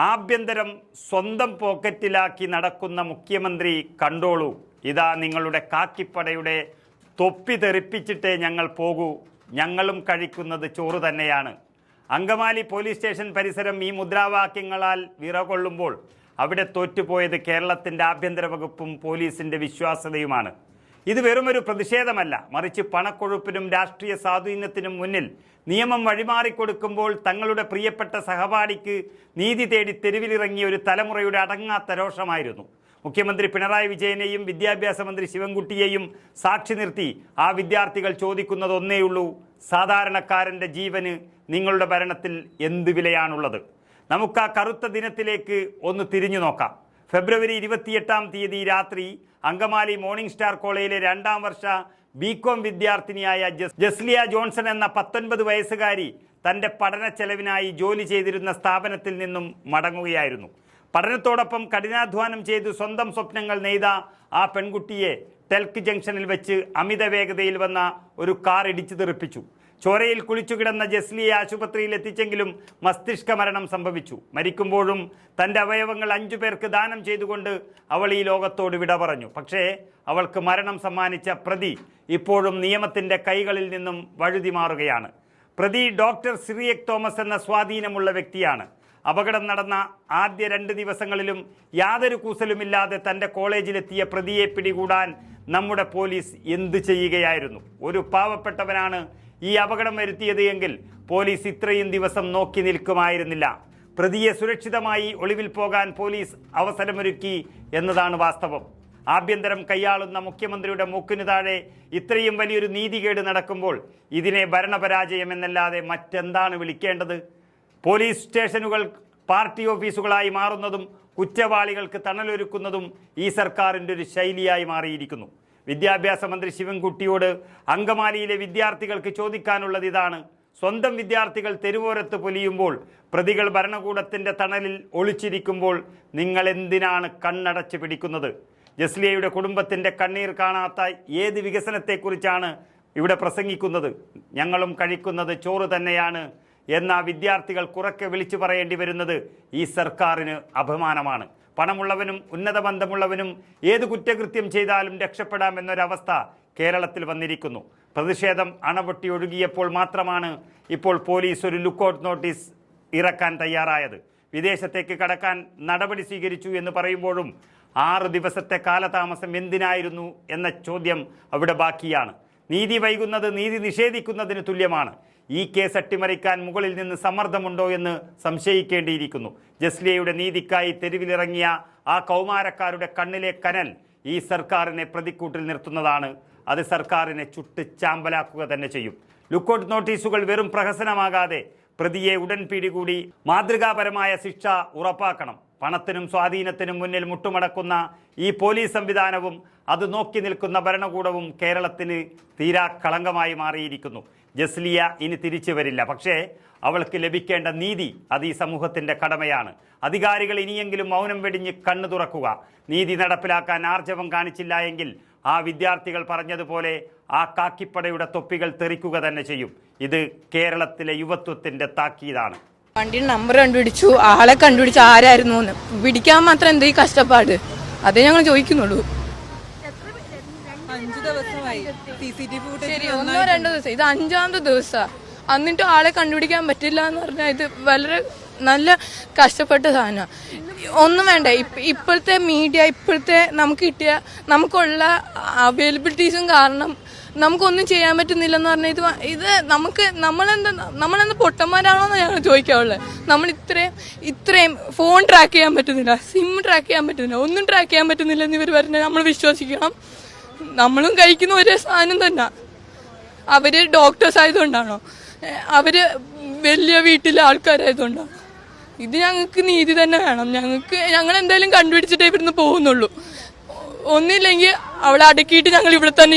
ആഭ്യന്തരം സ്വന്തം പോക്കറ്റിലാക്കി നടക്കുന്ന മുഖ്യമന്ത്രി കണ്ടോളൂ. ഇതാ നിങ്ങളുടെ കാക്കിപ്പടയുടെ തൊപ്പി തെറിപ്പിച്ചിട്ടേ ഞങ്ങൾ പോകൂ, ഞങ്ങളും കഴിക്കുന്നത് ചോറ് തന്നെയാണ്. അങ്കമാലി പോലീസ് സ്റ്റേഷൻ പരിസരം ഈ മുദ്രാവാക്യങ്ങളാൽ വിറകൊള്ളുമ്പോൾ അവിടെ തോറ്റുപോയത് കേരളത്തിൻ്റെ ആഭ്യന്തര വകുപ്പും പോലീസിൻ്റെ വിശ്വാസ്യതയുമാണ്. ഇത് വെറുമൊരു പ്രതിഷേധമല്ല, മറിച്ച് പണക്കൊഴുപ്പിനും രാഷ്ട്രീയ സ്വാധീനത്തിനും മുന്നിൽ നിയമം വഴിമാറിക്കൊടുക്കുമ്പോൾ തങ്ങളുടെ പ്രിയപ്പെട്ട സഹപാഠിക്ക് നീതി തേടി തെരുവിലിറങ്ങിയ ഒരു തലമുറയുടെ അടങ്ങാത്ത രോഷമായിരുന്നു. മുഖ്യമന്ത്രി പിണറായി വിജയനെയും വിദ്യാഭ്യാസ മന്ത്രി ശിവൻകുട്ടിയെയും സാക്ഷി നിർത്തി ആ വിദ്യാർത്ഥികൾ ചോദിക്കുന്നത് ഒന്നേയുള്ളൂ: സാധാരണക്കാരൻ്റെ ജീവന് നിങ്ങളുടെ ഭരണത്തിൽ എന്ത് വിലയാണുള്ളത്? നമുക്ക് ആ കറുത്ത ദിനത്തിലേക്ക് ഒന്ന് തിരിഞ്ഞു നോക്കാം. ഫെബ്രുവരി 28 രാത്രി അങ്കമാലി മോർണിംഗ് സ്റ്റാർ കോളേജിലെ 2ാം വർഷ ബികോം വിദ്യാർത്ഥിനിയായ ജസ്ലിയ ജോൺസൺ എന്ന 19 വയസ്സുകാരി തൻ്റെ പഠന ചെലവിനായി ജോലി ചെയ്തിരുന്ന സ്ഥാപനത്തിൽ നിന്നും മടങ്ങുകയായിരുന്നു. പഠനത്തോടൊപ്പം കഠിനാധ്വാനം ചെയ്ത് സ്വന്തം സ്വപ്നങ്ങൾ നെയ്ത ആ പെൺകുട്ടിയെ ടെൽക്ക് ജംഗ്ഷനിൽ വെച്ച് അമിത വേഗതയിൽ വന്ന ഒരു കാർ ഇടിച്ചു തെറിപ്പിച്ചു. ചോരയിൽ കുളിച്ചുകിടന്ന ജസ്ലിയെ ആശുപത്രിയിൽ എത്തിച്ചെങ്കിലും മസ്തിഷ്ക മരണം സംഭവിച്ചു. മരിക്കുമ്പോഴും തൻ്റെ അവയവങ്ങൾ 5 പേർക്ക് ദാനം ചെയ്തുകൊണ്ട് അവൾ ഈ ലോകത്തോട് വിട പറഞ്ഞു. പക്ഷേ അവൾക്ക് മരണം സമ്മാനിച്ച പ്രതി ഇപ്പോഴും നിയമത്തിൻ്റെ കൈകളിൽ നിന്നും വഴുതി മാറുകയാണ്. പ്രതി ഡോക്ടർ സിറിയക് തോമസ് എന്ന സ്വാധീനമുള്ള വ്യക്തിയാണ്. അപകടം നടന്ന ആദ്യ 2 ദിവസങ്ങളിലും യാതൊരു കൂസലുമില്ലാതെ തൻ്റെ കോളേജിലെത്തിയ പ്രതിയെ പിടികൂടാൻ നമ്മുടെ പോലീസ് എന്ത് ചെയ്യുകയായിരുന്നു? ഒരു പാവപ്പെട്ടവനാണ് ഈ അപകടം വരുത്തിയത് എങ്കിൽ പോലീസ് ഇത്രയും ദിവസം നോക്കി നിൽക്കുമായിരുന്നില്ല. പ്രതിയെ സുരക്ഷിതമായി ഒളിവിൽ പോകാൻ പോലീസ് അവസരമൊരുക്കി എന്നതാണ് വാസ്തവം. ആഭ്യന്തരം കൈയാളുന്ന മുഖ്യമന്ത്രിയുടെ മൂക്കിന് താഴെ ഇത്രയും വലിയൊരു നീതികേട് നടക്കുമ്പോൾ ഇതിനെ ഭരണപരാജയം എന്നല്ലാതെ മറ്റെന്താണ് വിളിക്കേണ്ടത്? പോലീസ് സ്റ്റേഷനുകൾ പാർട്ടി ഓഫീസുകളായി മാറുന്നതും കുറ്റവാളികൾക്ക് തണലൊരുക്കുന്നതും ഈ സർക്കാരിൻ്റെ ഒരു ശൈലിയായി മാറിയിരിക്കുന്നു. വിദ്യാഭ്യാസ മന്ത്രി ശിവൻകുട്ടിയോട് അങ്കമാലിയിലെ വിദ്യാർത്ഥികൾക്ക് ചോദിക്കാനുള്ളത് ഇതാണ്: സ്വന്തം വിദ്യാർത്ഥികൾ തെരുവോരത്ത് പൊലിയുമ്പോൾ, പ്രതികൾ ഭരണകൂടത്തിൻ്റെ തണലിൽ ഒളിച്ചിരിക്കുമ്പോൾ നിങ്ങൾ എന്തിനാണ് കണ്ണടച്ച് പിടിക്കുന്നത്? ജസ്ലിയയുടെ കുടുംബത്തിൻ്റെ കണ്ണീർ കാണാത്ത ഏത് വികസനത്തെക്കുറിച്ചാണ് ഇവിടെ പ്രസംഗിക്കുന്നത്? ഞങ്ങളും കഴിക്കുന്നത് ചോറ് തന്നെയാണ് എന്ന വിദ്യാർത്ഥികൾ കുറക്കെ വിളിച്ചു പറയേണ്ടി വരുന്നത് ഈ സർക്കാരിന് അപമാനമാണ്. പണമുള്ളവനും ഉന്നത ബന്ധമുള്ളവനും ഏത് കുറ്റകൃത്യം ചെയ്താലും രക്ഷപ്പെടാമെന്നൊരവസ്ഥ കേരളത്തിൽ വന്നിരിക്കുന്നു. പ്രതിഷേധം അണപൊട്ടി ഒഴുകിയപ്പോൾ മാത്രമാണ് ഇപ്പോൾ പോലീസ് ഒരു ലുക്കൌട്ട് നോട്ടീസ് ഇറക്കാൻ തയ്യാറായത്. വിദേശത്തേക്ക് കടക്കാൻ നടപടി സ്വീകരിച്ചു എന്ന് പറയുമ്പോഴും 6 ദിവസത്തെ കാലതാമസം എന്തിനായിരുന്നു എന്ന ചോദ്യം അവിടെ ബാക്കിയാണ്. നീതി വൈകുന്നത് നീതി നിഷേധിക്കുന്നതിന് തുല്യമാണ്. ഈ കേസ് അട്ടിമറിക്കാൻ മുകളിൽ നിന്ന് സമ്മർദ്ദമുണ്ടോ എന്ന് സംശയിക്കേണ്ടിയിരിക്കുന്നു. ജസ്ലിയയുടെ നീതിക്കായി തെരുവിലിറങ്ങിയ ആ കൗമാരക്കാരുടെ കണ്ണിലെ കനൽ ഈ സർക്കാരിനെ പ്രതിക്കൂട്ടിൽ നിർത്തുന്നതാണ്. അത് സർക്കാരിനെ ചുട്ട് ചാമ്പലാക്കുക തന്നെ ചെയ്യും. ലുക്കൌട്ട് നോട്ടീസുകൾ വെറും പ്രഹസനമാകാതെ പ്രതിയെ ഉടൻ പിടികൂടി മാതൃകാപരമായ ശിക്ഷ ഉറപ്പാക്കണം. പണത്തിനും സ്വാധീനത്തിനും മുന്നിൽ മുട്ടുമടക്കുന്ന ഈ പോലീസ് സംവിധാനവും അത് നോക്കി നിൽക്കുന്ന ഭരണകൂടവും കേരളത്തിന് തീരാ കളങ്കമായി മാറിയിരിക്കുന്നു. ജസ്ലിയ ഇനി തിരിച്ചു വരില്ല. പക്ഷേ അവൾക്ക് ലഭിക്കേണ്ട നീതി അത് ഈ സമൂഹത്തിൻ്റെ കടമയാണ്. അധികാരികൾ ഇനിയെങ്കിലും മൗനം വെടിഞ്ഞ് കണ്ണു തുറക്കുക. നീതി നടപ്പിലാക്കാൻ ആർജവം കാണിച്ചില്ല എങ്കിൽ ആ വിദ്യാർത്ഥികൾ പറഞ്ഞതുപോലെ ആ കാക്കിപ്പടയുടെ തൊപ്പികൾ തെറിക്കുക തന്നെ ചെയ്യും. ഇത് കേരളത്തിലെ യുവത്വത്തിൻ്റെ താക്കീതാണ്. വണ്ടിയുടെ നമ്പർ കണ്ടുപിടിച്ചു, ആളെ കണ്ടുപിടിച്ചു, ആരായിരുന്നു എന്ന് പിടിക്കാൻ മാത്രം എന്തേ കഷ്ടപ്പാട്? അതേ ഞങ്ങൾ ചോദിക്കുന്നുള്ളൂ. 5 ദിവസമായി ശരി, 1-2 ദിവസം, ഇത് 5ാമത്തെ ദിവസമാണ്. എന്നിട്ടും ആളെ കണ്ടുപിടിക്കാൻ പറ്റില്ല എന്ന് പറഞ്ഞാൽ ഇത് വളരെ നല്ല കഷ്ടപ്പെട്ട സാധനമാണ്. ഒന്നും വേണ്ട, ഇപ്പോഴത്തെ മീഡിയ, ഇപ്പോഴത്തെ നമുക്കുള്ള അവൈലബിലിറ്റീസും കാരണം നമുക്കൊന്നും ചെയ്യാൻ പറ്റുന്നില്ലെന്ന് പറഞ്ഞാൽ ഇത് നമ്മളെന്താ പൊട്ടന്മാരാണോന്ന് ഞങ്ങൾ ചോദിക്കാറുള്ളത്. നമ്മൾ ഇത്രയും ഫോൺ ട്രാക്ക് ചെയ്യാൻ പറ്റുന്നില്ല, സിം ട്രാക്ക് ചെയ്യാൻ പറ്റുന്നില്ല, ഒന്നും ട്രാക്ക് ചെയ്യാൻ പറ്റുന്നില്ല എന്ന് ഇവർ പറഞ്ഞാൽ നമ്മൾ വിശ്വസിക്കണം? നമ്മളും കഴിക്കുന്ന ഒരേ സാധനം തന്നെ. അവർ ഡോക്ടേഴ്സ് ആയതുകൊണ്ടാണോ? അവർ വലിയ വീട്ടിലെ ആൾക്കാരായതുകൊണ്ടാണോ? ഇത് ഞങ്ങൾക്ക് നീതി തന്നെ വേണം. ഞങ്ങൾ എന്തായാലും കണ്ടുപിടിച്ചിട്ടേ ഇവിടുന്ന് പോകുന്നുള്ളൂ. ഒന്നില്ലെങ്കിൽ അവളെ അടക്കിയിട്ട് ഞങ്ങൾ ഇവിടെ തന്നെ